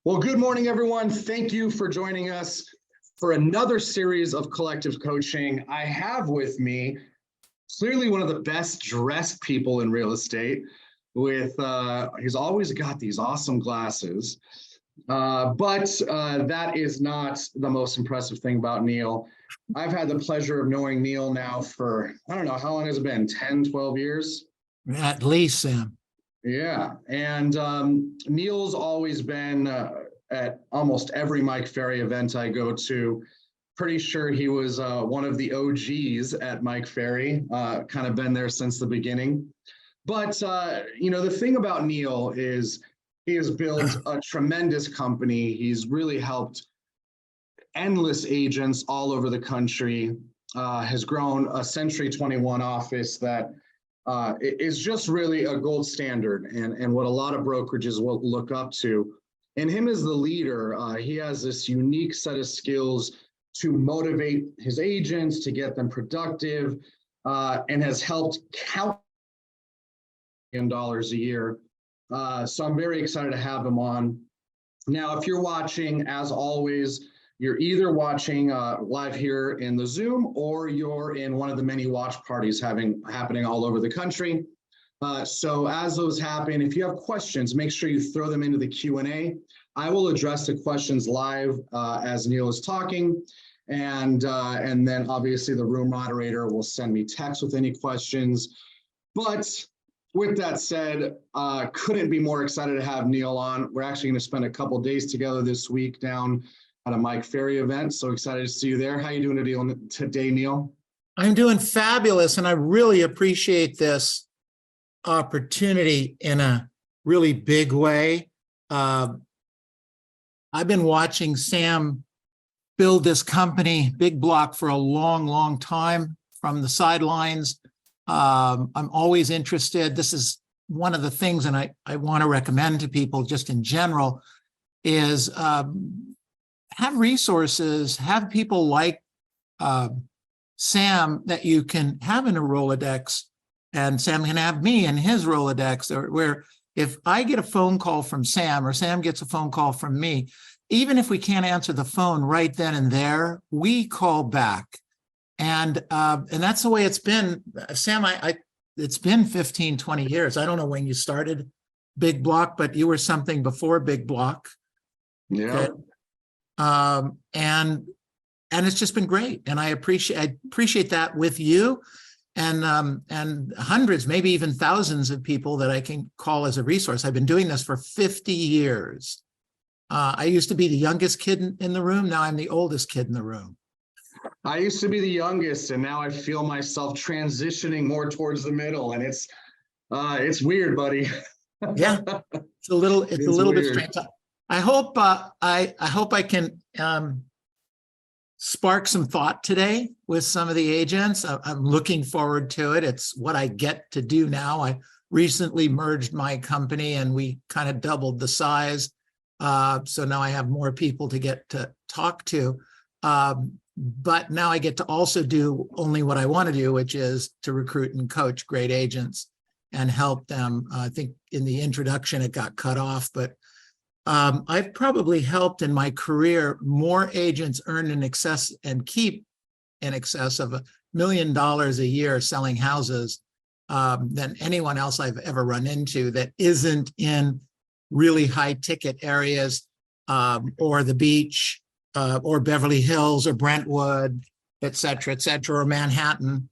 Well, good morning, everyone. Thank you for joining us for another series of collective coaching. I have with me clearly one of the best dressed people in real estate with, he's always got these awesome glasses, but that is not the most impressive thing about Neil. I've had the pleasure of knowing Neil now for, I don't know, how long has it been? 10, 12 years? At least, Sam. Yeah, and Neil's always been at almost every Mike Ferry event I go to. Pretty sure he was one of the OGs at Mike Ferry, kind of been there since the beginning. But, the thing about Neil is he has built a tremendous company. He's really helped endless agents all over the country, has grown a Century 21 office that is just really a gold standard and what a lot of brokerages will look up to. And him as the leader, he has this unique set of skills to motivate his agents, to get them productive, and has helped count $1 million a year. So I'm very excited to have him on. Now, if you're watching, as always, you're either watching live here in the Zoom or you're in one of the many watch parties happening all over the country. So as those happen, if you have questions, make sure you throw them into the Q&A. I will address the questions live as Neil is talking. And then obviously the room moderator will send me text with any questions. But with that said, couldn't be more excited to have Neil on. We're actually going to spend a couple days together this week down at a Mike Ferry event. So excited to see you there. How are you doing today, Neil? I'm doing fabulous, and I really appreciate this opportunity in a really big way. I've been watching Sam build this company, Big Block, for a long, long time from the sidelines. I'm always interested. This is one of the things, and I want to recommend to people just in general, is have resources, have people like Sam that you can have in a Rolodex, and Sam can have me in his Rolodex, where if I get a phone call from Sam or Sam gets a phone call from me, even if we can't answer the phone right then and there, we call back. And that's the way it's been. Sam, it's been 15, 20 years. I don't know when you started Big Block, but you were something before Big Block. Yeah. And it's just been great. And I appreciate that with you and hundreds, maybe even thousands of people that I can call as a resource. I've been doing this for 50 years. I used to be the youngest kid in the room. Now I'm the oldest kid in the room. I used to be the youngest, and now I feel myself transitioning more towards the middle, and it's weird, buddy. Yeah, it's a little bit strange. I hope I can spark some thought today with some of the agents. I'm looking forward to it. It's what I get to do now. I recently merged my company, and we kind of doubled the size. So now I have more people to get to talk to. But now I get to also do only what I want to do, which is to recruit and coach great agents and help them. I think in the introduction, it got cut off, but I've probably helped in my career more agents earn in excess and keep in excess of $1 million a year selling houses than anyone else I've ever run into that isn't in really high ticket areas or the beach or Beverly Hills or Brentwood, et cetera, or Manhattan.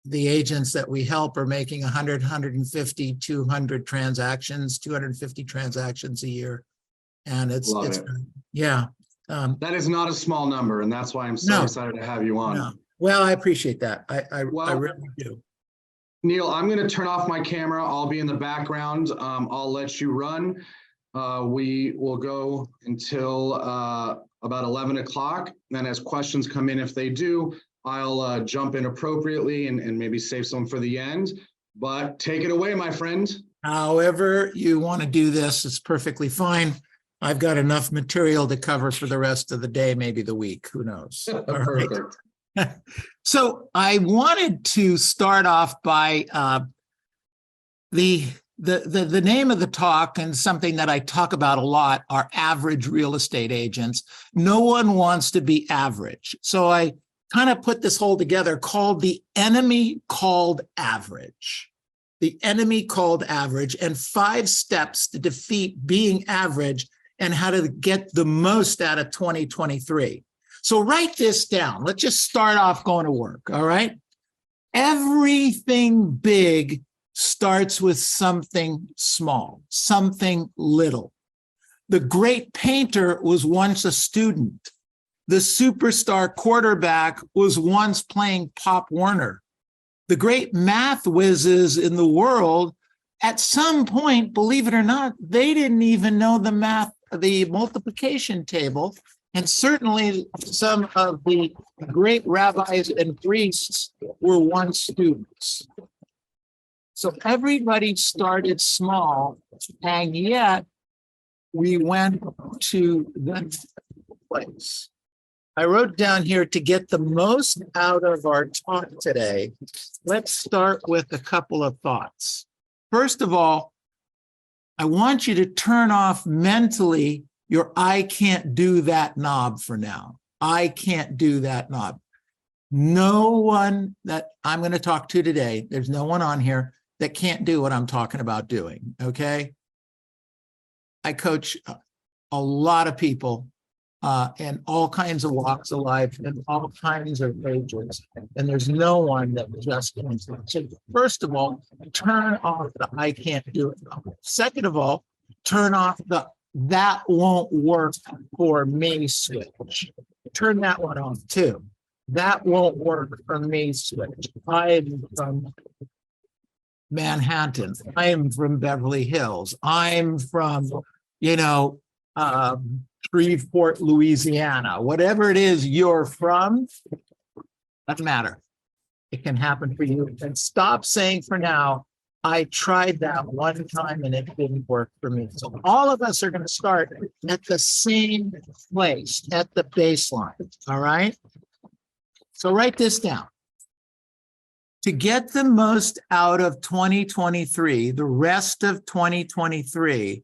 The agents that we help are making 100, 150, 200 transactions, 250 transactions a year. And it's yeah. That is not a small number, and that's why I'm so excited to have you on. No. Well, I appreciate that. I really do. Neil, I'm going to turn off my camera. I'll be in the background. I'll let you run. We will go until about 11 o'clock. And as questions come in, if they do, I'll jump in appropriately and maybe save some for the end. But take it away, my friend. However you want to do this, it's perfectly fine. I've got enough material to cover for the rest of the day, maybe the week. Who knows? Perfect. So I wanted to start off by the the name of the talk, and something that I talk about a lot, are average real estate agents. No one wants to be average. So I kind of put this whole together called the enemy called average. The enemy called average, and 5 steps to defeat being average and how to get the most out of 2023. So write this down. Let's just start off going to work. All right. Everything big starts with something small, something little. The great painter was once a student. The superstar quarterback was once playing Pop Warner. The great math whizzes in the world, at some point, believe it or not, they didn't even know the multiplication table. And certainly some of the great rabbis and priests were once students. So everybody started small, and yet we went to the place. I wrote down here to get the most out of our talk today. Let's start with a couple of thoughts. First of all, I want you to turn off mentally your I can't do that knob for now. I can't do that knob. No one that I'm going to talk to today, there's no one on here that can't do what I'm talking about doing, okay? I coach a lot of people in all kinds of walks of life and all kinds of ages, and there's no one that just can't. So first of all, turn off the I can't do it. Second of all, turn off the that won't work for me switch. Turn that one off too. That won't work for me switch. I'm from Manhattan. I'm from Beverly Hills. I'm from, Shreveport, Louisiana. Whatever it is you're from, doesn't matter. It can happen for you. And stop saying for now, I tried that one time and it didn't work for me. So all of us are going to start at the same place, at the baseline. All right. So write this down. To get the most out of 2023, the rest of 2023,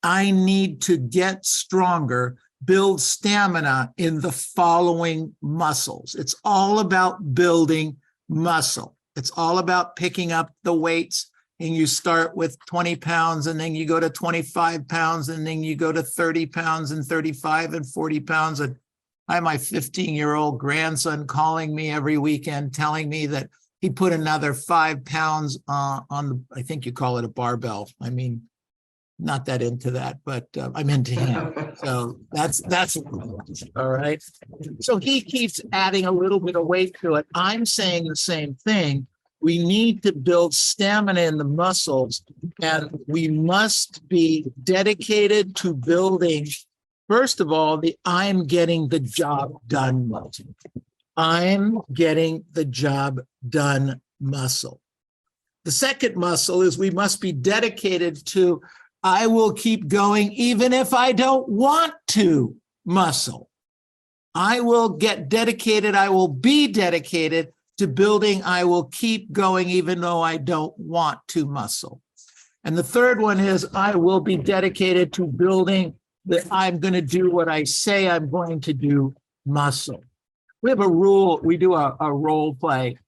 I need to get stronger, build stamina in the following muscles. It's all about building muscle. It's all about picking up the weights, and you start with 20 pounds, and then you go to 25 pounds, and then you go to 30 pounds and 35 and 40 pounds. And I have my 15-year-old grandson calling me every weekend, telling me that he put another 5 pounds on, I think you call it a barbell. I mean, not that into that, but I'm into him. So that's all right. So he keeps adding a little bit of weight to it. I'm saying the same thing. We need to build stamina in the muscles, and we must be dedicated to building, first of all, the I'm getting the job done muscle. I'm getting the job done muscle. The second muscle is we must be dedicated to I will keep going even if I don't want to muscle. I will get dedicated. I will be dedicated to building. I will keep going even though I don't want to muscle. And the third one is I will be dedicated to building that I'm going to do what I say I'm going to do muscle. We have a rule. We do a role play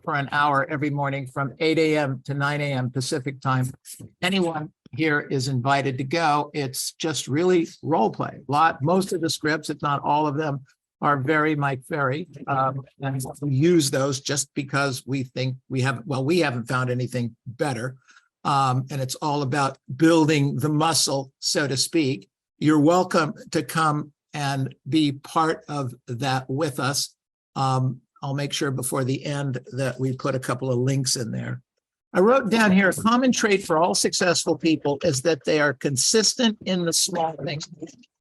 for an hour every morning from 8 a.m. to 9 a.m. Pacific time. Anyone here is invited to go. It's just really role play. Most of the scripts, if not all of them, are very Mike Ferry. And we use those just because we think we haven't found anything better. And it's all about building the muscle, so to speak. You're welcome to come and be part of that with us. I'll make sure before the end that we put a couple of links in there. I wrote down here, a common trait for all successful people is that they are consistent in the small things.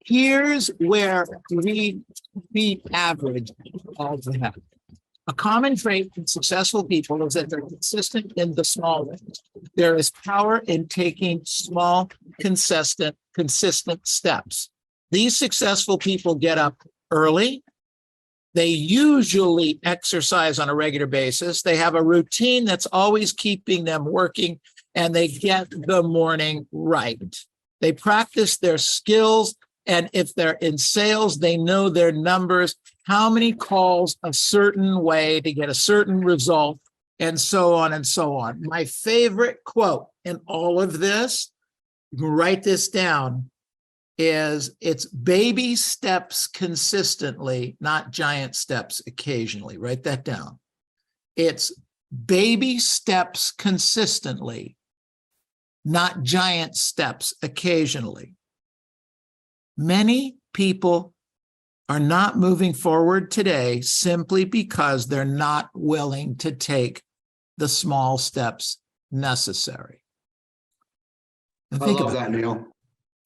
Here's where we beat average all the time. A common trait in successful people is that they're consistent in the small things. There is power in taking small, consistent steps. These successful people get up early. They usually exercise on a regular basis. They have a routine that's always keeping them working, and they get the morning right. They practice their skills. And if they're in sales, they know their numbers, how many calls a certain way to get a certain result, and so on and so on. My favorite quote in all of this, you can write this down, is it's baby steps consistently, not giant steps occasionally. Write that down. It's baby steps consistently, not giant steps occasionally. Many people are not moving forward today simply because they're not willing to take the small steps necessary. And I love that, Neil.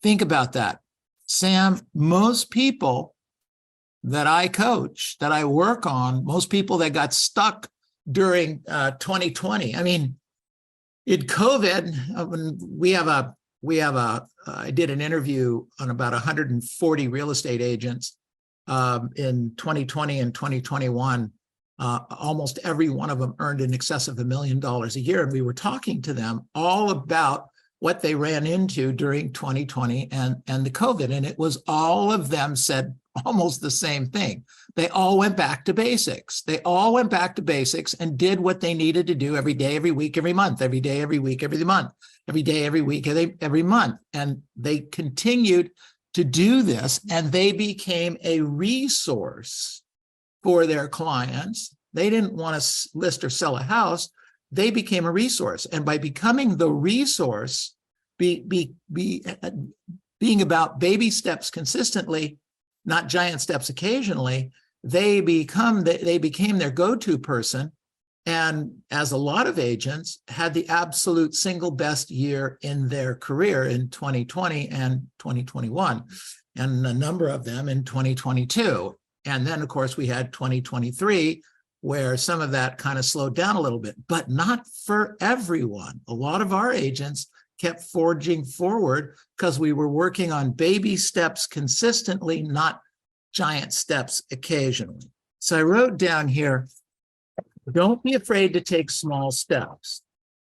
Think about that. Sam, most people that I coach, that I work on, most people that got stuck during 2020. I mean, in COVID, I did an interview on about 140 real estate agents in 2020 and 2021. Almost every one of them earned in excess of $1 million a year. And we were talking to them all about what they ran into during 2020 and the COVID. And it was all of them said almost the same thing. They all went back to basics. They all went back to basics and did what they needed to do every day, every week, every month, every day, every week, every month, every day, every week, every month. And they continued to do this, and they became a resource for their clients. They didn't want to list or sell a house. They became a resource. And by becoming the resource, being about baby steps consistently, not giant steps occasionally, they became their go-to person. And as a lot of agents had the absolute single best year in their career in 2020 and 2021, and a number of them in 2022. And then, of course, we had 2023, where some of that kind of slowed down a little bit, but not for everyone. A lot of our agents kept forging forward because we were working on baby steps consistently, not giant steps occasionally. So I wrote down here, don't be afraid to take small steps.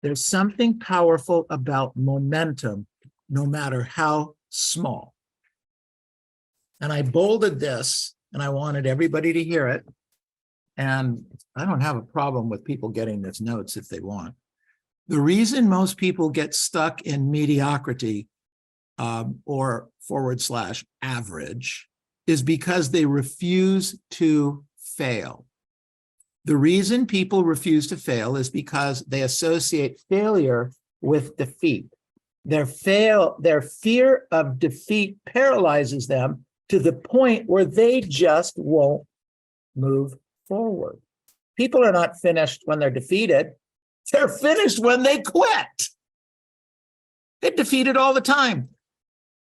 There's something powerful about momentum, no matter how small. And I bolded this, and I wanted everybody to hear it. And I don't have a problem with people getting this notes if they want. The reason most people get stuck in mediocrity or / average is because they refuse to fail. The reason people refuse to fail is because they associate failure with defeat. Their fear of defeat paralyzes them to the point where they just won't move forward. People are not finished when they're defeated. They're finished when they quit. They're defeated all the time.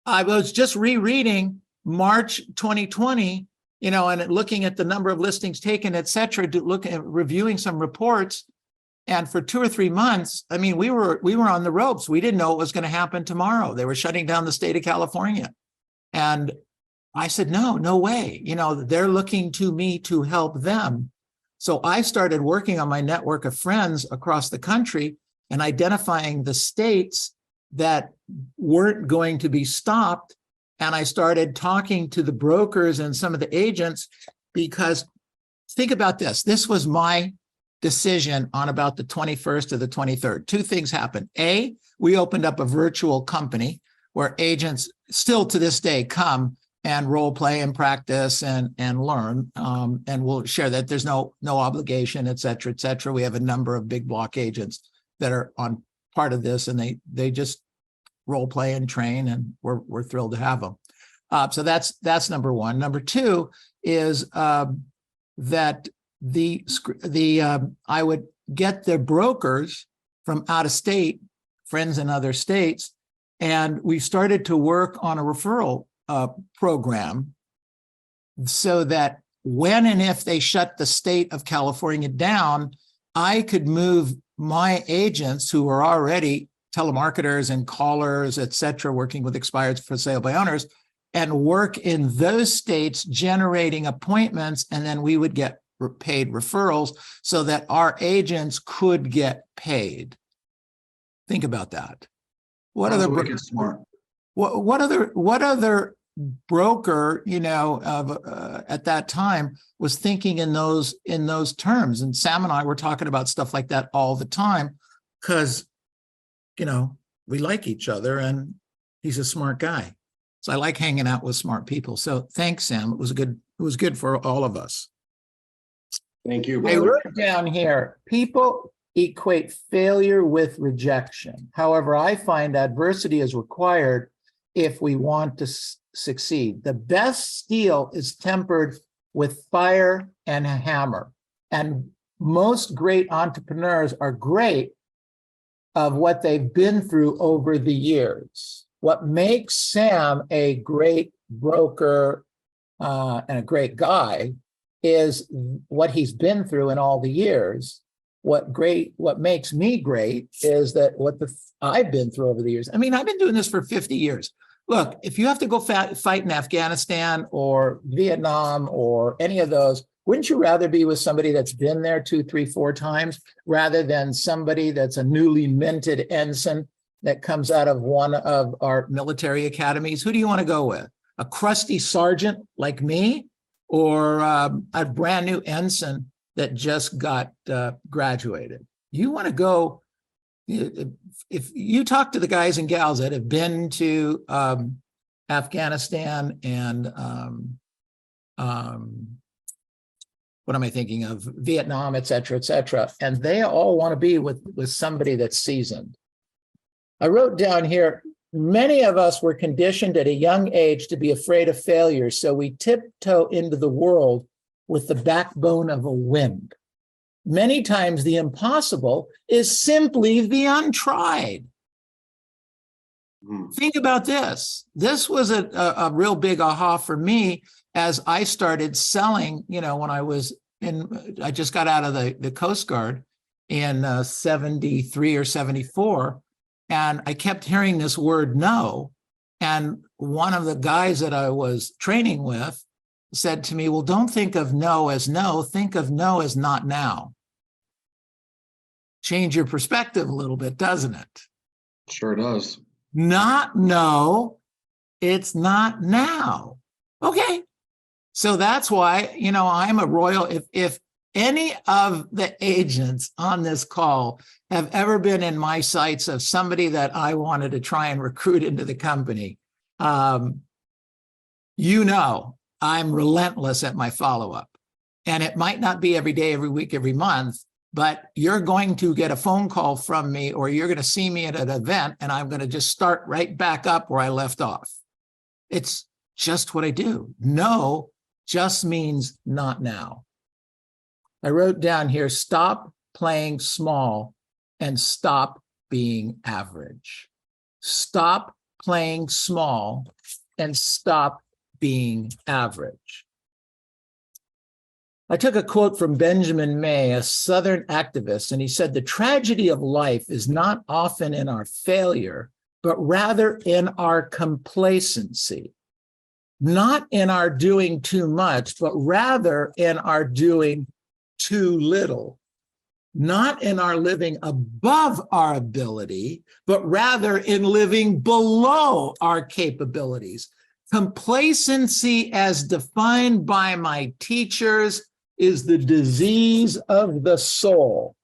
I was just rereading March 2020, and looking at the number of listings taken, et cetera, to look at reviewing some reports. And for 2 or 3 months, I mean, we were on the ropes. We didn't know what was going to happen tomorrow. They were shutting down the state of California. And I said, no way. They're looking to me to help them. So I started working on my network of friends across the country and identifying the states that weren't going to be stopped. And I started talking to the brokers and some of the agents, because think about this. This was my decision on about the 21st or the 23rd. 2 things happened. A, we opened up a virtual company where agents still to this day come and role play and practice and learn. And we'll share that. There's no obligation, et cetera, et cetera. We have a number of big block agents that are on part of this, and they just role play and train, and we're thrilled to have them. So that's number one. Number 2 is that I would get the brokers from out of state, friends in other states, and we started to work on a referral program so that when and if they shut the state of California down, I could move my agents who were already telemarketers and callers, et cetera, working with expireds for sale by owners, and work in those states, generating appointments, and then we would get paid referrals so that our agents could get paid. Think about that. What Sounds other wicked smart. what other broker, at that time was thinking in those terms? And Sam and I were talking about stuff like that all the time because, we like each other and he's a smart guy. So I like hanging out with smart people. So thanks, Sam. It was good for all of us. Thank you, I brother. wrote down here, people equate failure with rejection. However, I find adversity is required if we want to succeed. The best steel is tempered with fire and a hammer. And most great entrepreneurs are great of what they've been through over the years. What makes Sam a great broker and a great guy is what he's been through in all the years. What makes me great is that I've been through over the years. I mean, I've been doing this for 50 years. Look, if you have to go fight in Afghanistan or Vietnam or any of those, wouldn't you rather be with somebody that's been there 2, 3, 4 times rather than somebody that's a newly minted ensign that comes out of one of our military academies? Who do you want to go with? A crusty sergeant like me or a brand new ensign that just got graduated? You want to go, if you talk to the guys and gals that have been to Afghanistan and what am I thinking of? Vietnam, et cetera, and they all want to be with somebody that's seasoned. I wrote down here, many of us were conditioned at a young age to be afraid of failure, so we tiptoe into the world with the backbone of a wind. Many times the impossible is simply the untried. Think about this. This was a real big aha for me as I started selling, when I just got out of the Coast Guard in 73 or 74. And I kept hearing this word no. And one of the guys that I was training with said to me, well, don't think of no as no, think of no as not now. Change your perspective a little bit, doesn't it? Sure does. Not no, it's not now. Okay. So that's why, I'm a royal, if any of the agents on this call have ever been in my sights of somebody that I wanted to try and recruit into the company, I'm relentless at my follow-up. And it might not be every day, every week, every month, but you're going to get a phone call from me or you're going to see me at an event and I'm going to just start right back up where I left off. It's just what I do. No just means not now. I wrote down here, stop playing small and stop being average. Stop playing small and stop being average. I took a quote from Benjamin May, a Southern activist, and he said, the tragedy of life is not often in our failure, but rather in our complacency. Not in our doing too much, but rather in our doing too little. Not in our living above our ability, but rather in living below our capabilities. Complacency, as defined by my teachers, is the disease of the soul.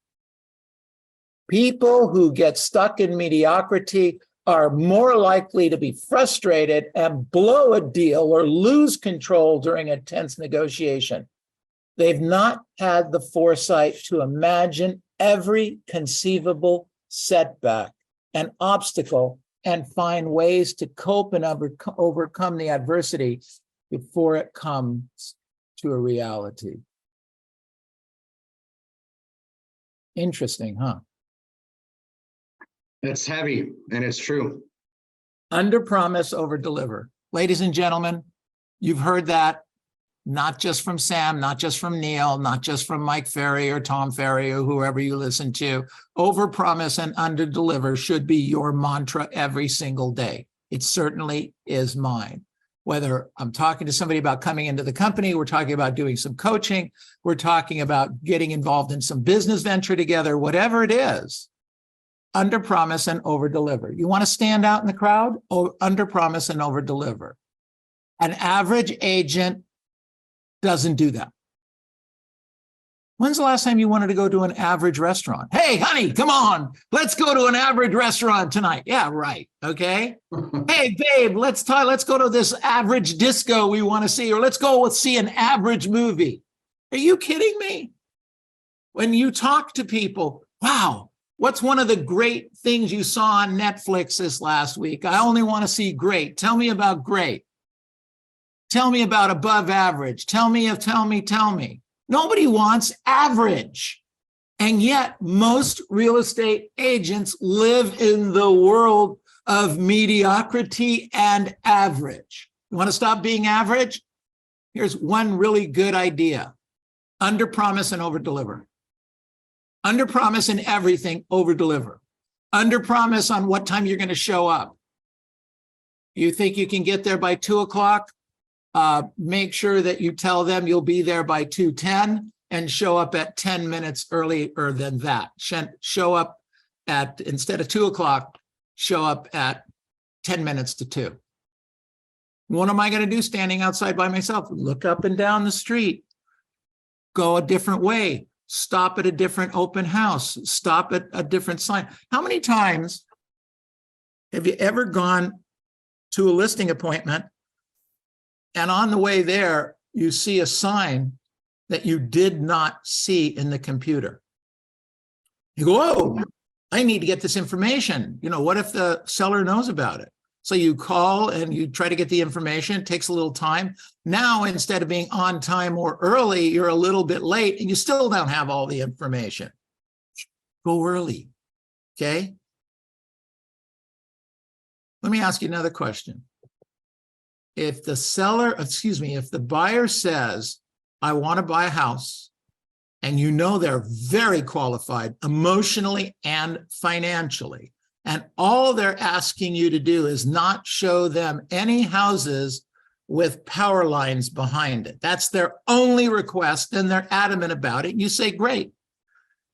People who get stuck in mediocrity are more likely to be frustrated and blow a deal or lose control during a tense negotiation. They've not had the foresight to imagine every conceivable setback and obstacle and find ways to cope and overcome the adversity before it comes to a reality. Interesting, huh? It's heavy and it's true. Under promise, over deliver. Ladies and gentlemen, you've heard that not just from Sam, not just from Neil, not just from Mike Ferry or Tom Ferry or whoever you listen to. Over promise and under deliver should be your mantra every single day. It certainly is mine. Whether I'm talking to somebody about coming into the company, we're talking about doing some coaching, we're talking about getting involved in some business venture together, whatever it is, under promise and over deliver. You want to stand out in the crowd? Under promise and over deliver. An average agent doesn't do that. When's the last time you wanted to go to an average restaurant? Hey, honey, come on. Let's go to an average restaurant tonight. Yeah, right. Okay. Hey, babe, let's go to this average disco we want to see, or let's go see an average movie. Are you kidding me? When you talk to people, wow, what's one of the great things you saw on Netflix this last week? I only want to see great. Tell me about great. Tell me about above average. Tell me. Nobody wants average. And yet most real estate agents live in the world of mediocrity and average. You want to stop being average? Here's one really good idea. Under promise and over deliver. Under promise in everything, over deliver. Under promise on what time you're going to show up. You think you can get there by 2:00? Make sure that you tell them you'll be there by 2:10 and show up at 10 minutes earlier than that. Show up at, instead of 2:00, show up at 10 minutes to 2. What am I going to do standing outside by myself? Look up and down the street. Go a different way. Stop at a different open house. Stop at a different sign. How many times have you ever gone to a listing appointment and on the way there, you see a sign that you did not see in the computer? You go, oh, I need to get this information. You know, what if the seller knows about it? So you call and you try to get the information. It takes a little time. Now, instead of being on time or early, you're a little bit late and you still don't have all the information. Go early, okay? Let me ask you another question. If the buyer says, I want to buy a house, and you know they're very qualified emotionally and financially, and all they're asking you to do is not show them any houses with power lines behind it. That's their only request, and they're adamant about it. And you say, great.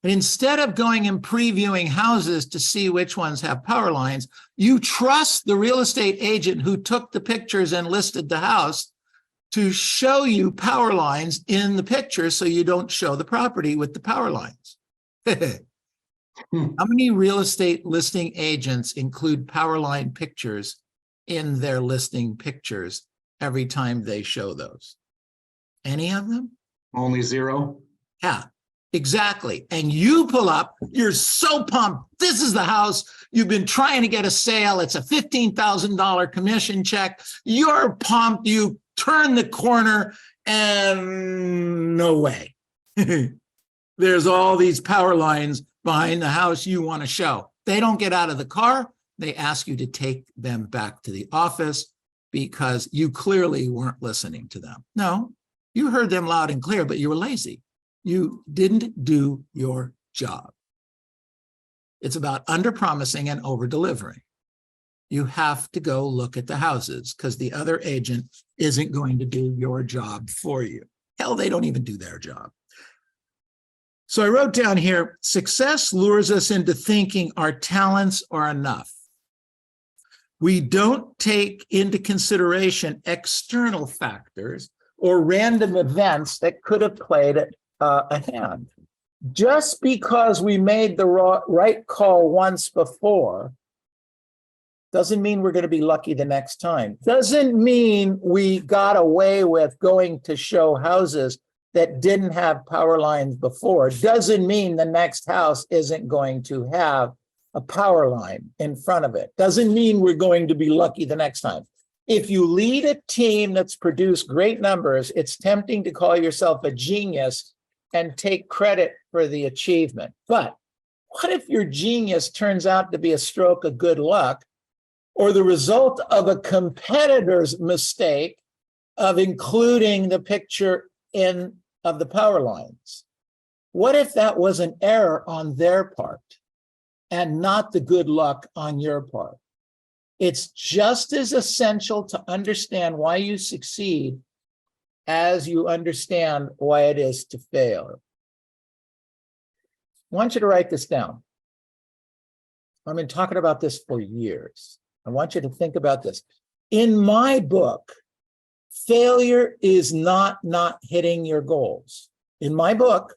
And instead of going and previewing houses to see which ones have power lines, you trust the real estate agent who took the pictures and listed the house to show you power lines in the picture so you don't show the property with the power lines. How many real estate listing agents include power line pictures in their listing pictures every time they show those? Any of them? Only 0. Yeah. Exactly. And you pull up, you're so pumped. This is the house. You've been trying to get a sale. It's a $15,000 commission check. You're pumped. You turn the corner and no way. There's all these power lines behind the house you want to show. They don't get out of the car. They ask you to take them back to the office because you clearly weren't listening to them. No, you heard them loud and clear, but you were lazy. You didn't do your job. It's about under-promising and over-delivering. You have to go look at the houses because the other agent isn't going to do your job for you. Hell, they don't even do their job. So I wrote down here, success lures us into thinking our talents are enough. We don't take into consideration external factors or random events that could have played a hand. Just because we made the right call once before doesn't mean we're going to be lucky the next time. Doesn't mean we got away with going to show houses that didn't have power lines before. Doesn't mean the next house isn't going to have a power line in front of it. Doesn't mean we're going to be lucky the next time. If you lead a team that's produced great numbers, it's tempting to call yourself a genius and take credit for the achievement. But what if your genius turns out to be a stroke of good luck or the result of a competitor's mistake of including the picture of the power lines? What if that was an error on their part and not the good luck on your part? It's just as essential to understand why you succeed as you understand why it is to fail. I want you to write this down. I've been talking about this for years. I want you to think about this. In my book, failure is not hitting your goals. In my book,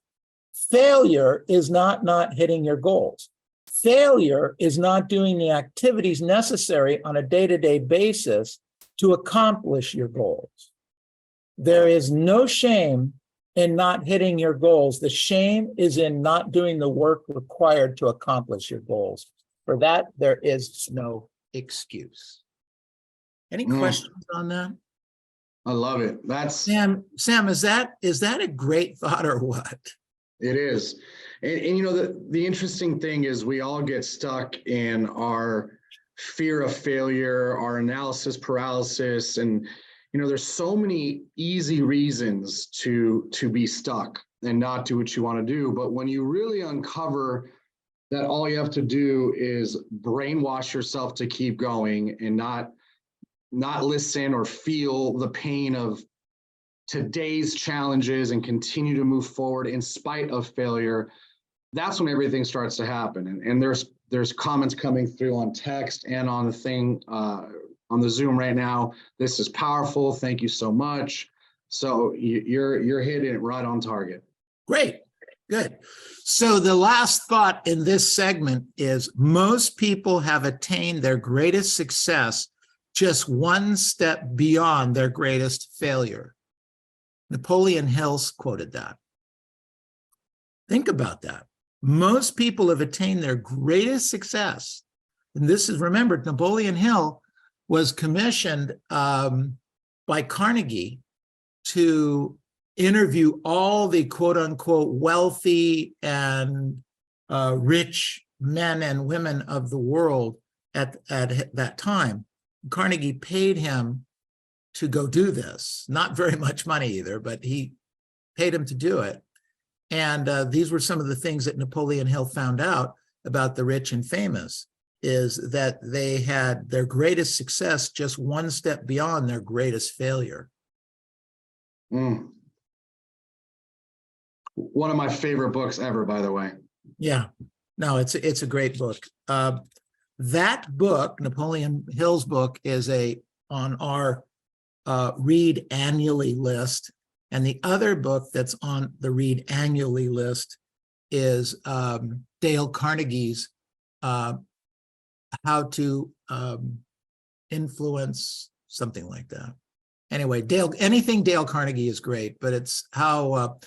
failure is not hitting your goals. Failure is not doing the activities necessary on a day-to-day basis to accomplish your goals. There is no shame in not hitting your goals. The shame is in not doing the work required to accomplish your goals. For that, there is no excuse. Any questions on that? I love it. Sam, is that a great thought or what? It is. And you know, the interesting thing is we all get stuck in our fear of failure, our analysis paralysis, and you know, there's so many easy reasons to be stuck and not do what you want to do. But when you really uncover that all you have to do is brainwash yourself to keep going and not listen or feel the pain of today's challenges and continue to move forward in spite of failure, that's when everything starts to happen. And there's comments coming through on text and on the thing on the Zoom right now. This is powerful. Thank you so much. So you're hitting it right on target. Great. Good. So the last thought in this segment is most people have attained their greatest success just one step beyond their greatest failure. Napoleon Hill quoted that. Think about that. Most people have attained their greatest success. And this is, remember, Napoleon Hill was commissioned by Carnegie to interview all the quote unquote wealthy and rich men and women of the world at that time. Carnegie paid him to go do this. Not very much money either, but he paid him to do it. And these were some of the things that Napoleon Hill found out about the rich and famous, is that they had their greatest success just one step beyond their greatest failure. One of my favorite books ever, by the way. Yeah, no, it's a great book. That book, Napoleon Hill's book, is on our read annually list. And the other book that's on the read annually list is Dale Carnegie's How to Influence, something like that. Anyway, anything Dale Carnegie is great, but it's how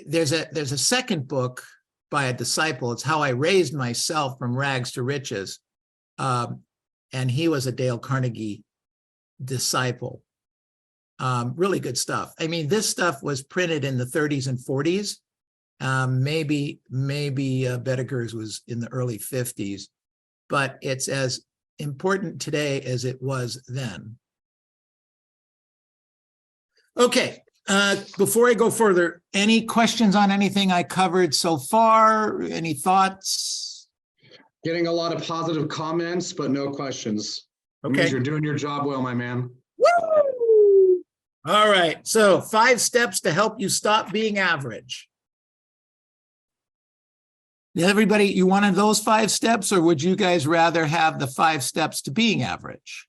there's a second book by a disciple. It's How I Raised Myself from Rags to Riches. And he was a Dale Carnegie disciple. Really good stuff. I mean, this stuff was printed in the 30s and 40s. Maybe Bedeker's was in the early 50s, but it's as important today as it was then. Okay, before I go further, any questions on anything I covered so far? Any thoughts? Getting a lot of positive comments, but no questions. Okay. Means you're doing your job well, my man. Woo! All right, so 5 steps to help you stop being average. Everybody, you wanted those 5 steps, or would you guys rather have the 5 steps to being average?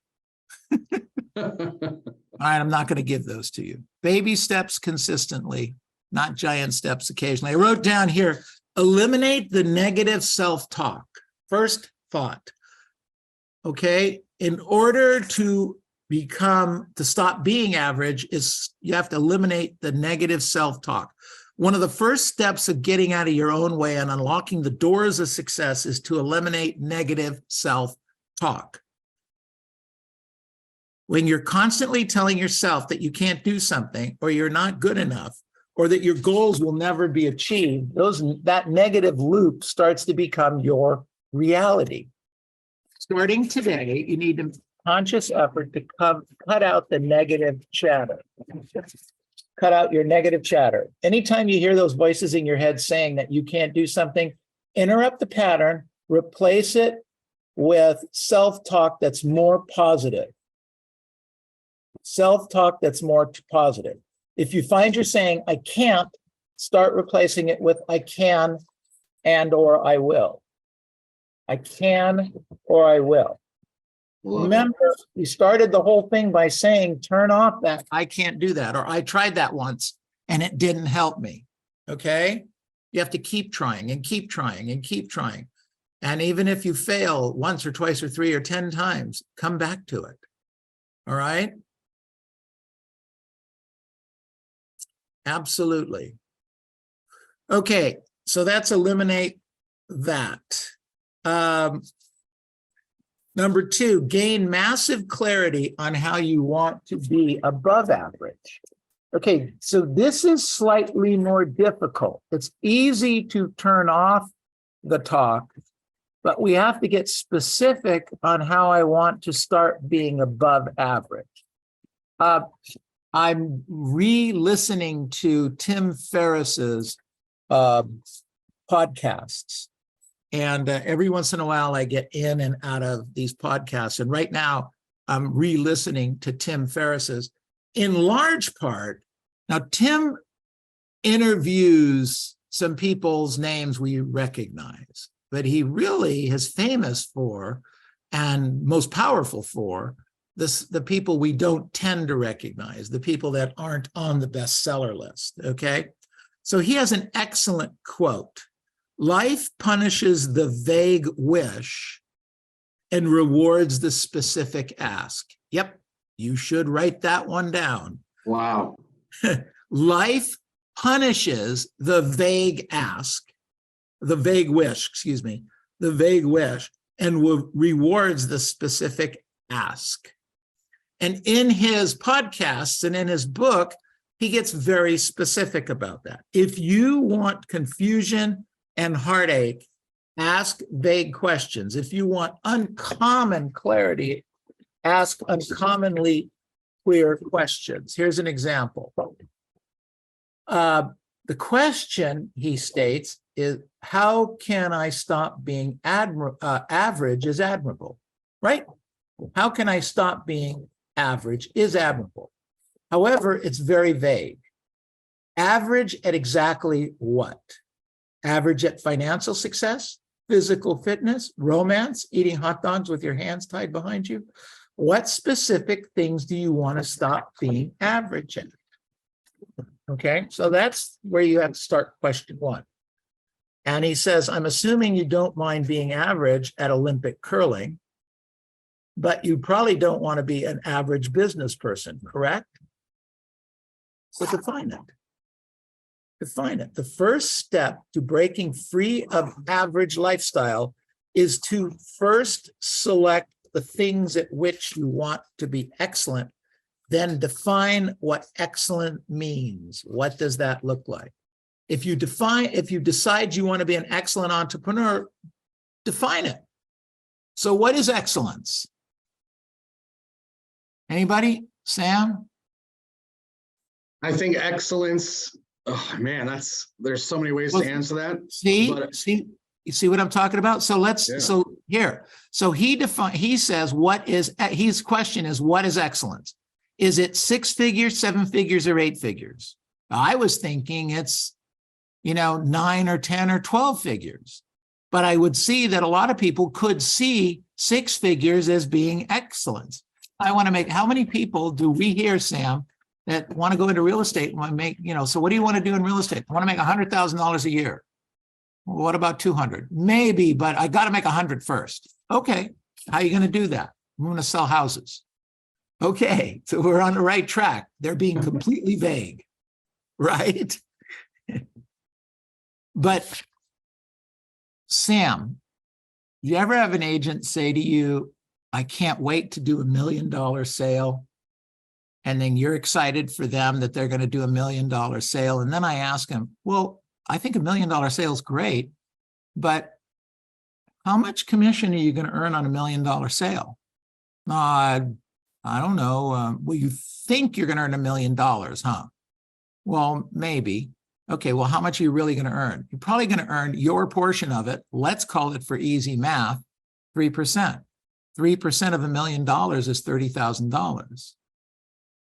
All right, I'm not going to give those to you. Baby steps consistently, not giant steps occasionally. I wrote down here, eliminate the negative self-talk. First thought, okay? In order to stop being average, you have to eliminate the negative self-talk. One of the first steps of getting out of your own way and unlocking the doors of success is to eliminate negative self-talk. When you're constantly telling yourself that you can't do something, or you're not good enough, or that your goals will never be achieved, that negative loop starts to become your reality. Starting today, you need a conscious effort to cut out the negative chatter. Cut out your negative chatter. Anytime you hear those voices in your head saying that you can't do something, interrupt the pattern, replace it with self-talk that's more positive. Self-talk that's more positive. If you find you're saying, I can't, start replacing it with I can and or I will. I can or I will. Love it. Remember, we started the whole thing by saying, turn off that I can't do that, or I tried that once and it didn't help me. Okay? You have to keep trying and keep trying and keep trying. And even if you fail once or twice or 3 or 10 times, come back to it. All right? Absolutely. Okay, so that's eliminate that. Number 2, gain massive clarity on how you want to be above average. Okay, so this is slightly more difficult. It's easy to turn off the talk, but we have to get specific on how I want to start being above average. I'm re-listening to Tim Ferriss's podcasts. And every once in a while, I get in and out of these podcasts. And right now, I'm re-listening to Tim Ferriss's, in large part. Now, Tim interviews some people's names we recognize, but he really is famous for, and most powerful for, the people we don't tend to recognize, the people that aren't on the bestseller list, okay? So he has an excellent quote. Life punishes the vague wish and rewards the specific ask. Yep, you should write that one down. Wow. Life punishes the vague ask, the vague wish, excuse me, the vague wish, and rewards the specific ask. And in his podcasts and in his book, he gets very specific about that. If you want confusion and heartache, ask vague questions. If you want uncommon clarity, ask uncommonly clear questions. Here's an example. The question, he states, is how can I stop being average is admirable, right? How can I stop being average is admirable? However, it's very vague. Average at exactly what? Average at financial success, physical fitness, romance, eating hot dogs with your hands tied behind you? What specific things do you want to stop being average at? Okay, so that's where you have to start question 1. And he says, I'm assuming you don't mind being average at Olympic curling, but you probably don't want to be an average business person, correct? So define it. Define it. The first step to breaking free of average lifestyle is to first select the things at which you want to be excellent, then define what excellent means. What does that look like? If you decide you want to be an excellent entrepreneur, define it. So what is excellence? Anybody? Sam? I think excellence, oh man, there's so many ways to answer that. You see what I'm talking about? So he says, his question is, what is excellence? Is it 6 figures, 7 figures, or 8 figures? I was thinking it's, 9 or 10 or 12 figures. But I would see that a lot of people could see 6 figures as being excellence. How many people do we hear, Sam, that want to go into real estate and want to make, so what do you want to do in real estate? I want to make $100,000 a year. Well, what about 200? Maybe, but I got to make 100 first. Okay. How are you going to do that? I'm going to sell houses. Okay. So we're on the right track. They're being completely vague, right? But Sam, do you ever have an agent say to you, I can't wait to do $1 million sale? And then you're excited for them that they're going to do $1 million sale. And then I ask them, well, I think $1 million sale is great, but how much commission are you going to earn on $1 million sale? I don't know. Well, you think you're going to earn $1 million, huh? Well, maybe. Okay, well, how much are you really going to earn? You're probably going to earn your portion of it. Let's call it, for easy math, 3%. 3% of $1 million is $30,000.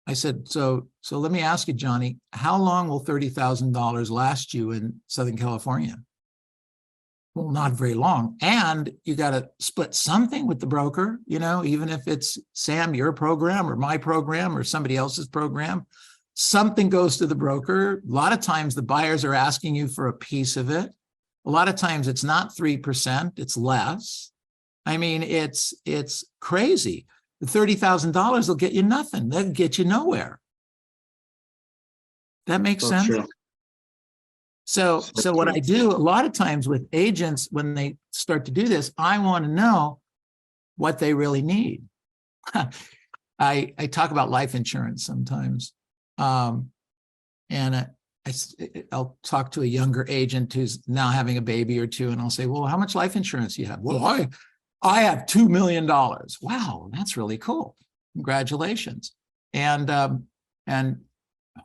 I said, so let me ask you, Johnny, how long will $30,000 last you in Southern California? Well, not very long. And you got to split something with the broker, even if it's Sam, your program or my program or somebody else's program, something goes to the broker. A lot of times the buyers are asking you for a piece of it. A lot of times it's not 3%, it's less. I mean, it's crazy. The $30,000 will get you nothing. They'll get you nowhere. That makes sense? True. So what I do a lot of times with agents, when they start to do this, I want to know what they really need. I talk about life insurance sometimes. And I'll talk to a younger agent who's now having a baby or two, and I'll say, well, how much life insurance do you have? Well, I have $2 million. Wow, that's really cool. Congratulations. And how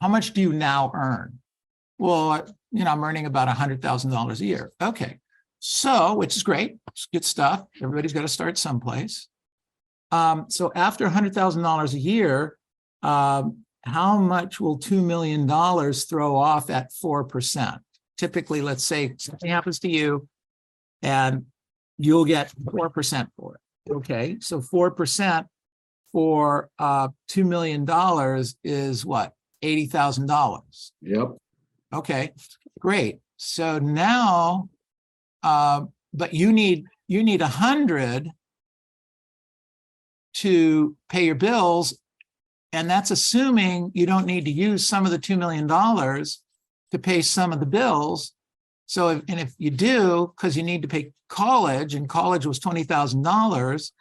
much do you now earn? Well, I'm earning about $100,000 a year. Okay. So, which is great. It's good stuff. Everybody's got to start someplace. So after $100,000 a year, how much will $2 million throw off at 4%? Typically, let's say something happens to you and you'll get 4% for it. Okay. So 4% for $2 million is what? $80,000. Yep. Okay, great. So now, but you need 100 to pay your bills, and that's assuming you don't need to use some of the $2 million to pay some of the bills. So, if you do, because you need to pay college, and college was $20,000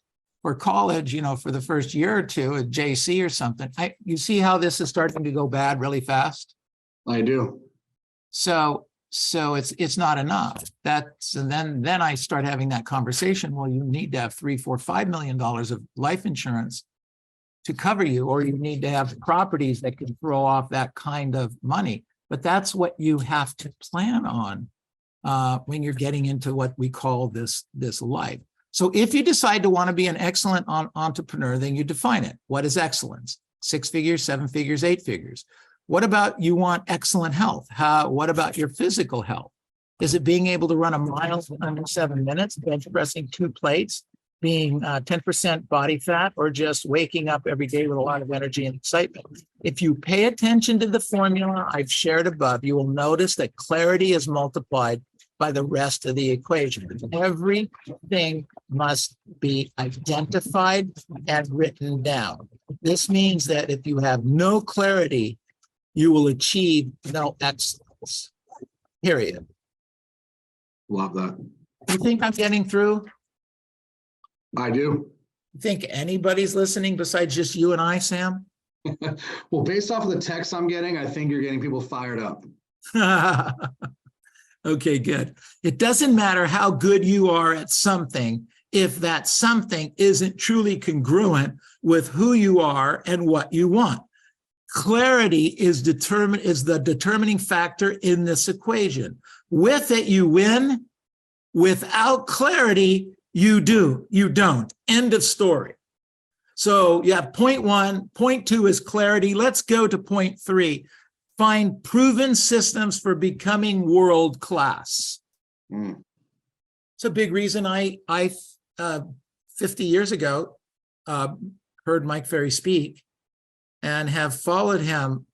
for college, for the first year or two at JC or something. You see how this is starting to go bad really fast? I do. So it's not enough. And then I start having that conversation. Well, you need to have $3, $4, $5 million of life insurance to cover you, or you need to have properties that can throw off that kind of money. But that's what you have to plan on when you're getting into what we call this life. So if you decide to want to be an excellent entrepreneur, then you define it. What is excellence? 6 figures, 7 figures, 8 figures. What about you want excellent health? What about your physical health? Is it being able to run a mile in under 7 minutes, bench pressing 2 plates, being 10% body fat, or just waking up every day with a lot of energy and excitement? If you pay attention to the formula I've shared above, you will notice that clarity is multiplied by the rest of the equation. Everything must be identified and written down. This means that if you have no clarity, you will achieve no excellence, period. Love that. You think I'm getting through? I do. You think anybody's listening besides just you and I, Sam? Well, based off of the text I'm getting, I think you're getting people fired up. Okay, good. It doesn't matter how good you are at something if that something isn't truly congruent with who you are and what you want. Clarity is the determining factor in this equation. With it, you win. Without clarity, you don't. End of story. So you have point 1. Point 2 is clarity. Let's go to point 3. Find proven systems for becoming world class. It's a big reason I 50 years ago heard Mike Ferry speak, and have followed him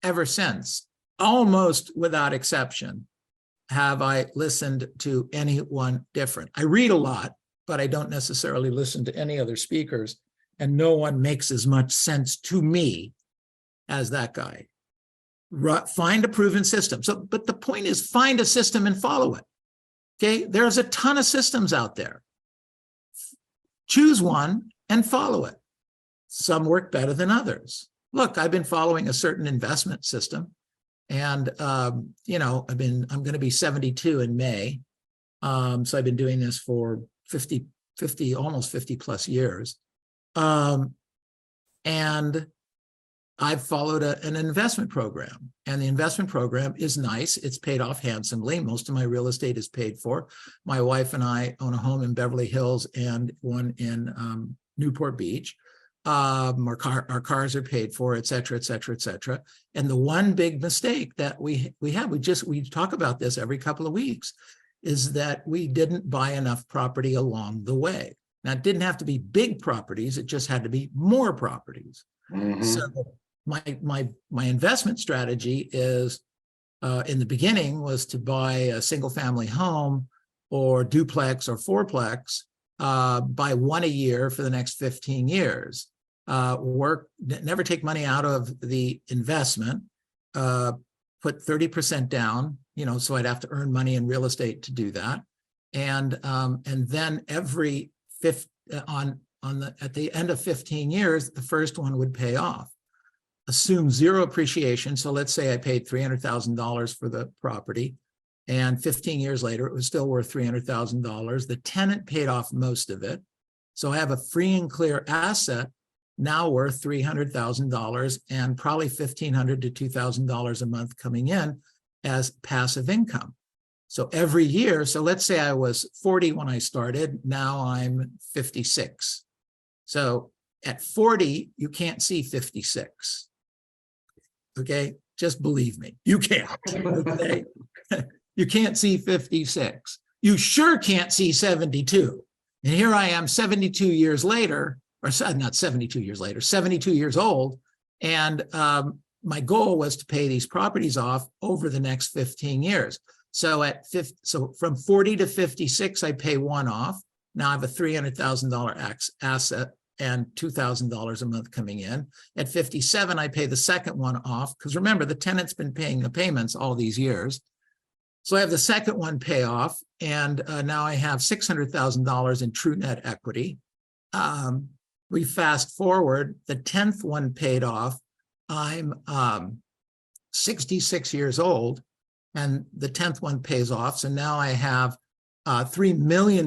ever since. Almost without exception have I listened to anyone different. I read a lot, but I don't necessarily listen to any other speakers, and no one makes as much sense to me as that guy. Find a proven system. But the point is, find a system and follow it. Okay, there's a ton of systems out there. Choose one and follow it. Some work better than others. Look, I've been following a certain investment system, and I'm going to be 72 in May. So I've been doing this for almost 50 plus years. And I've followed an investment program, and the investment program is nice. It's paid off handsomely. Most of my real estate is paid for. My wife and I own a home in Beverly Hills and one in Newport Beach. Our cars are paid for, et cetera, et cetera, et cetera. And the one big mistake that we talk about this every couple of weeks, is that we didn't buy enough property along the way. Now, it didn't have to be big properties, it just had to be more properties. So my investment strategy is, in the beginning, was to buy a single family home or duplex or fourplex, buy one a year for the next 15 years. Never take money out of the investment, put 30% down, so I'd have to earn money in real estate to do that. And then every at the end of 15 years, the first one would pay off. Assume zero appreciation. So let's say I paid $300,000 for the property, and 15 years later, it was still worth $300,000. The tenant paid off most of it. So I have a free and clear asset now worth $300,000 and probably $1,500 to $2,000 a month coming in as passive income. So every year, so let's say I was 40 when I started, now I'm 56. So at 40, you can't see 56. Okay, just believe me, you can't. Okay, you can't see 56. You sure can't see 72. And here I am 72 years later, or not 72 years later, 72 years old. And my goal was to pay these properties off over the next 15 years. So so from 40 to 56, I pay one off. Now I have a $300,000 asset and $2,000 a month coming in. At 57, I pay the second one off, because remember, the tenant's been paying the payments all these years. So I have the second one pay off, and now I have $600,000 in true net equity. We fast forward, the 10th one paid off. I'm 66 years old, and the 10th one pays off. So now I have $3 million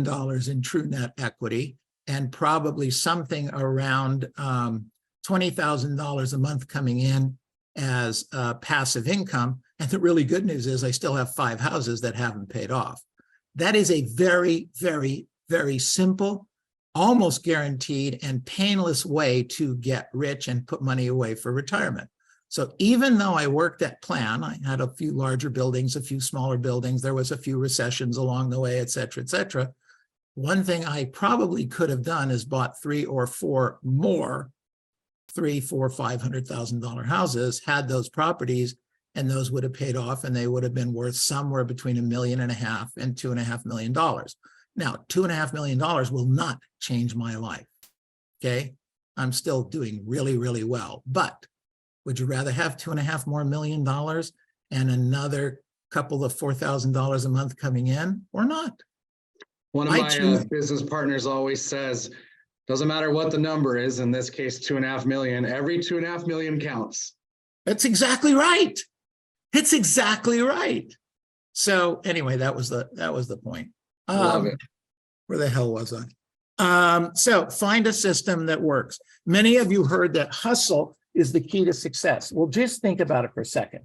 in true net equity, and probably something around $20,000 a month coming in as passive income. And the really good news is I still have 5 houses that haven't paid off. That is a very, very, very simple, almost guaranteed and painless way to get rich and put money away for retirement. So even though I worked that plan, I had a few larger buildings, a few smaller buildings, there was a few recessions along the way, et cetera, et cetera. One thing I probably could have done is bought 3 or 4 more $500,000 houses, had those properties, and those would have paid off, and they would have been worth somewhere between $1.5 million and $2.5 million. Now, $2.5 million will not change my life. Okay, I'm still doing really, really well. But would you rather have $2.5 million more and another couple of $4,000 a month coming in, or not? One of my business partners always says, doesn't matter what the number is, in this case, 2.5 million, every 2.5 million counts. That's exactly right. It's exactly right. So anyway, that was the point. Love it. Where the hell was I? So find a system that works. Many of you heard that hustle is the key to success. Well, just think about it for a second.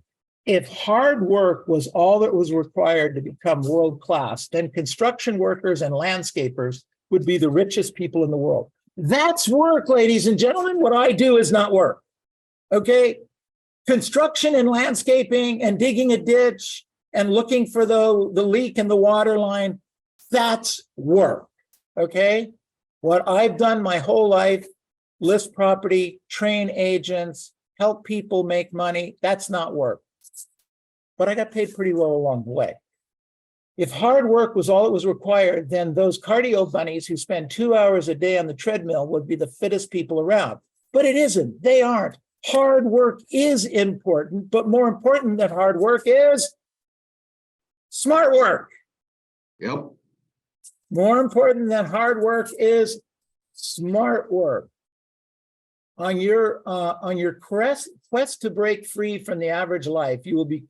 If hard work was all that was required to become world-class, then construction workers and landscapers would be the richest people in the world. That's work, ladies and gentlemen. What I do is not work. Okay? Construction and landscaping and digging a ditch and looking for the leak in the water line, that's work. Okay? What I've done my whole life, list property, train agents, help people make money, that's not work. But I got paid pretty well along the way. If hard work was all that was required, then those cardio bunnies who spend 2 hours a day on the treadmill would be the fittest people around. But it isn't. They aren't. Hard work is important, but more important than hard work is smart work. Yep. More important than hard work is smart work. On your quest to break free from the average life, you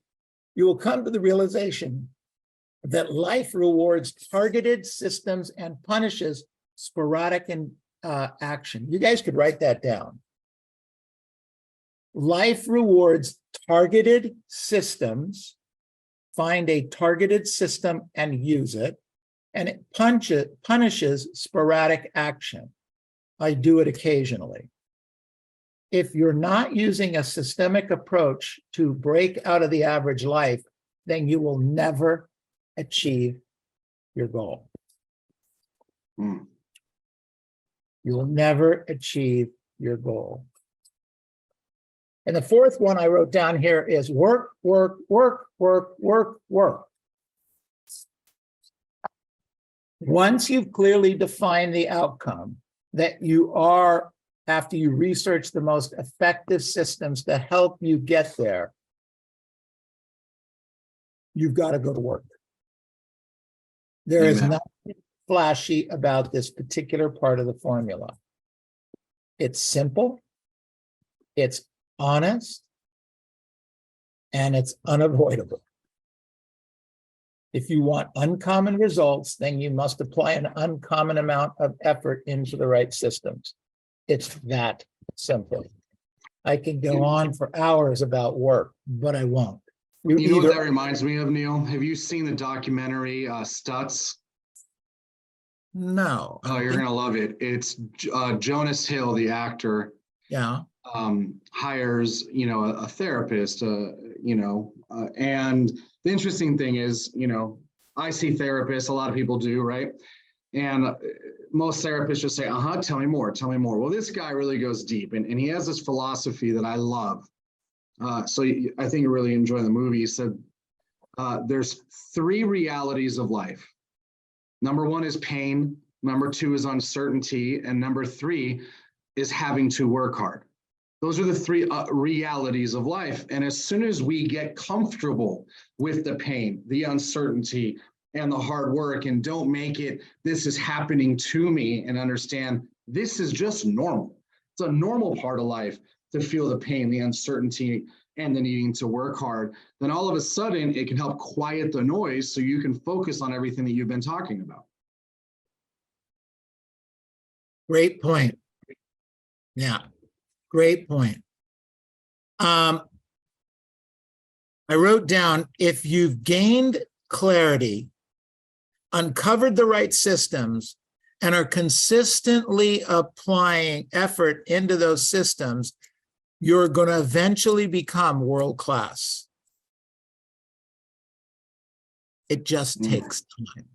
will come to the realization that life rewards targeted systems and punishes sporadic action. You guys could write that down. Life rewards targeted systems. Find a targeted system and use it, and it punishes sporadic action. I do it occasionally. If you're not using a systemic approach to break out of the average life, then you will never achieve your goal. Mm. You'll never achieve your goal. And the fourth one I wrote down here is work, work, work, work, work, work. Once you've clearly defined the outcome that you are, after you research the most effective systems to help you get there, you've got to go to work. There is Amen. nothing flashy about this particular part of the formula. It's simple, it's honest, and it's unavoidable. If you want uncommon results, then you must apply an uncommon amount of effort into the right systems. It's that simple. I can go on for hours about work, but I won't. You know what that reminds me of, Neil? Have you seen the documentary Stutz? No. Oh, you're gonna love it. It's Jonas Hill, the actor, Yeah. hires, a therapist, and the interesting thing is, I see therapists, a lot of people do, right? And most therapists just say, tell me more, tell me more. Well, this guy really goes deep, and he has this philosophy that I love. So I think you really enjoy the movie. He said, there's 3 realities of life. Number 1 is pain. Number 2 is uncertainty. And number 3 is having to work hard. Those are the 3 realities of life. And as soon as we get comfortable with the pain, the uncertainty, and the hard work, and don't make it, this is happening to me, and understand this is just normal. It's a normal part of life to feel the pain, the uncertainty, and the needing to work hard. Then all of a sudden, it can help quiet the noise so you can focus on everything that you've been talking about. Great point. Yeah, great point. I wrote down, if you've gained clarity, uncovered the right systems, and are consistently applying effort into those systems, you're going to eventually become world-class. It just takes time.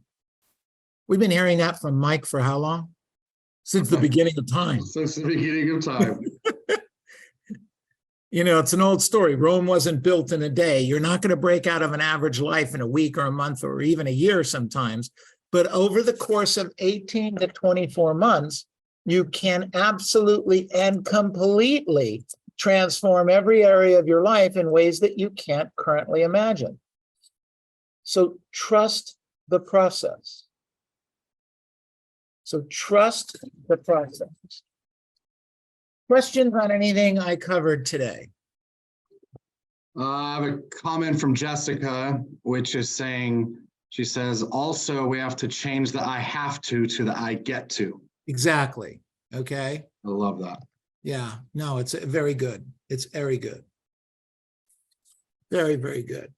We've been hearing that from Mike for how long? Since the beginning of time. Since the beginning of time. It's an old story. Rome wasn't built in a day. You're not going to break out of an average life in a week or a month or even a year sometimes. But over the course of 18 to 24 months, you can absolutely and completely transform every area of your life in ways that you can't currently imagine. So trust the process. Questions on anything I covered today? I have a comment from Jessica, which is saying, she says, also, we have to change the I have to the I get to. Exactly. Okay. I love that. Yeah. No, it's very good. It's very good. Very, very good.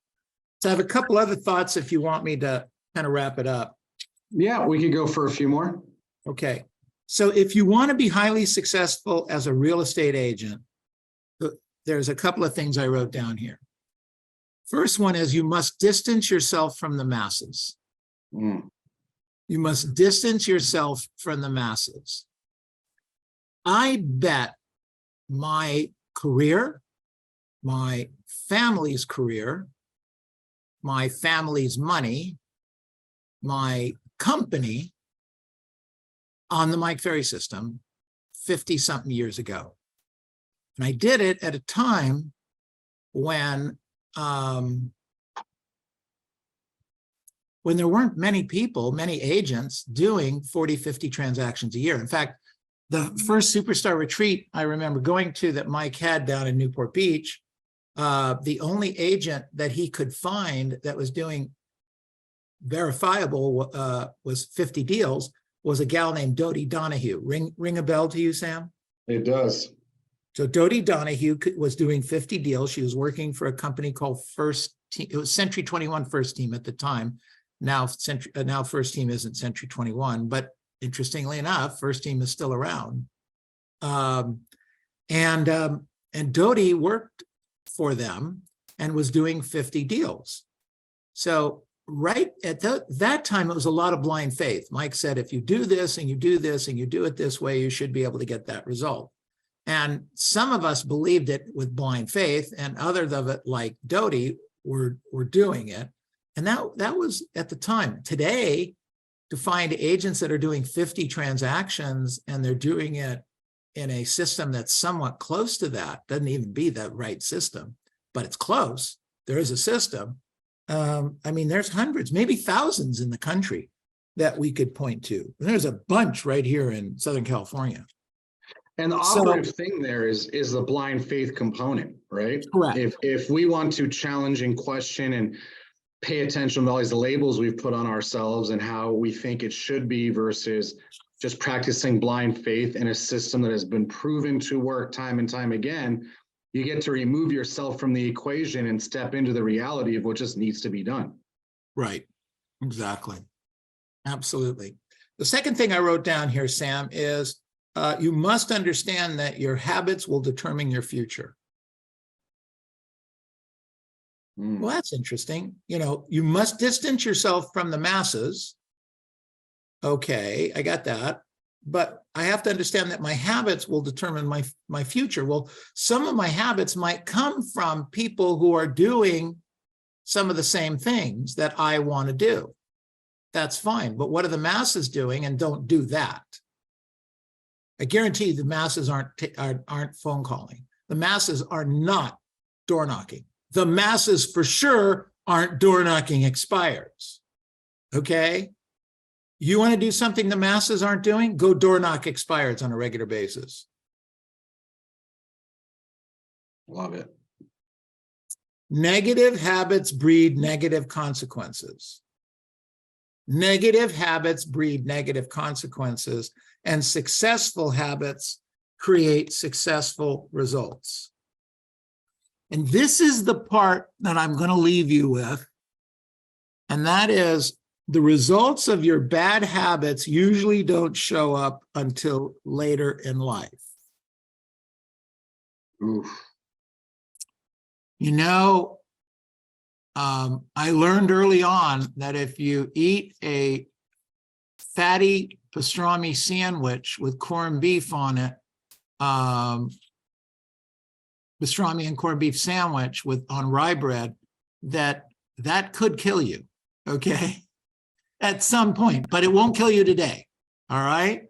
So I have a couple other thoughts if you want me to kind of wrap it up. Yeah, we could go for a few more. Okay. So if you want to be highly successful as a real estate agent, there's a couple of things I wrote down here. First one is you must distance yourself from the masses. You must distance yourself from the masses. I bet my career, my family's career, my family's money, my company on the Mike Ferry system 50-something years ago. And I did it at a time when there weren't many people, many agents doing 40, 50 transactions a year. In fact, the first superstar retreat I remember going to that Mike had down in Newport Beach, the only agent that he could find that was doing verifiable was 50 deals, was a gal named Dodie Donahue. Ring a bell to you, Sam? It does. So Dodie Donahue was doing 50 deals. She was working for a company called First Team. It was Century 21 First Team at the time. Now First Team isn't Century 21, but interestingly enough, First Team is still around. And Dodie worked for them and was doing 50 deals. So right at that time, it was a lot of blind faith. Mike said, if you do this and you do this and you do it this way, you should be able to get that result. And some of us believed it with blind faith, and others of it, like Doty, were doing it. And that was at the time. Today, to find agents that are doing 50 transactions and they're doing it in a system that's somewhat close to that, doesn't even be the right system, but it's close. There is a system. I mean, there's hundreds, maybe thousands in the country that we could point to. And there's a bunch right here in Southern California. And the operative thing there is the blind faith component, right? Correct. If we want to challenge and question and pay attention to all these labels we've put on ourselves and how we think it should be versus just practicing blind faith in a system that has been proven to work time and time again, you get to remove yourself from the equation and step into the reality of what just needs to be done. Right. Exactly. Absolutely. The second thing I wrote down here, Sam, is you must understand that your habits will determine your future. Well, that's interesting. You know, you must distance yourself from the masses. Okay, I got that. But I have to understand that my habits will determine my future. Well, some of my habits might come from people who are doing some of the same things that I want to do. That's fine. But what are the masses doing? And don't do that. I guarantee the masses aren't phone calling. The masses are not door knocking. The masses for sure aren't door knocking expires. Okay? You want to do something the masses aren't doing? Go door knock expireds on a regular basis. Love it. Negative habits breed negative consequences. Negative habits breed negative consequences, and successful habits create successful results. And this is the part that I'm going to leave you with, and that is the results of your bad habits usually don't show up until later in life. Oof. You know, I learned early on that if you eat a fatty pastrami sandwich with corned beef on it, pastrami and corned beef sandwich on rye bread, that could kill you, okay, at some point, but it won't kill you today, all right?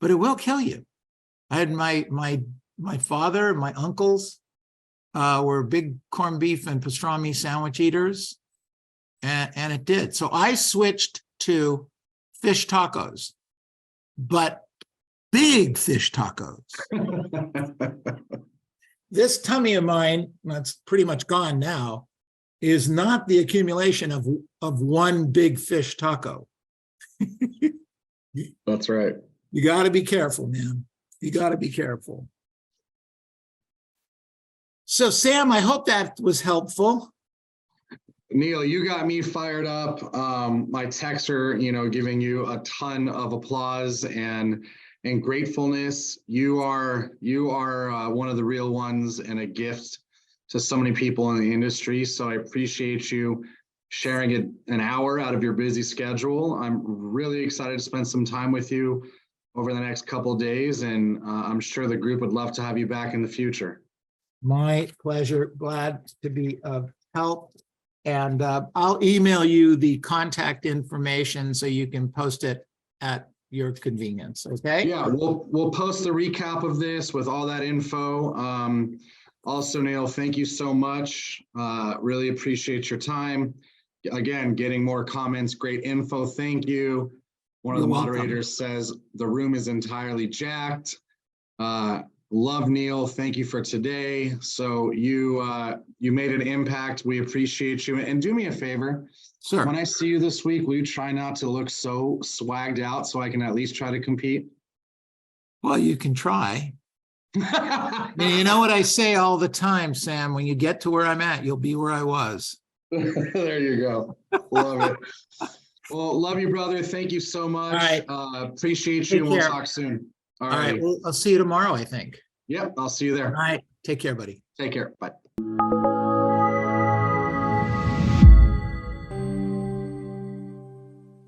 But it will kill you. I had my father, my uncles were big corned beef and pastrami sandwich eaters, and it did. So I switched to fish tacos, but big fish tacos. This tummy of mine, that's pretty much gone now, is not the accumulation of one big fish taco. That's right. You got to be careful, man. You got to be careful. So, Sam, I hope that was helpful. Neil, you got me fired up. My texts are, giving you a ton of applause and gratefulness. You are one of the real ones and a gift to so many people in the industry. So I appreciate you sharing it an hour out of your busy schedule. I'm really excited to spend some time with you over the next couple of days, and I'm sure the group would love to have you back in the future. My pleasure. Glad to be of help. And I'll email you the contact information so you can post it at your convenience. Okay? Yeah, we'll post the recap of this with all that info. Also, Neil, thank you so much. Really appreciate your time. Again, getting more comments, great info. Thank you. One of the moderators says the room is entirely jacked. Love, Neil. Thank you for today. So you made an impact. We appreciate you. And do me a favor. Sure. When I see you this week, will you try not to look so swagged out so I can at least try to compete? Well, you can try. You know what I say all the time, Sam, when you get to where I'm at, you'll be where I was. There you go. Love it. Well, love you, brother. Thank you so much. All right. Appreciate you. We'll talk soon. All right. Well, I'll see you tomorrow, I think. Yep. I'll see you there. All right. Take care, buddy. Take care. Bye.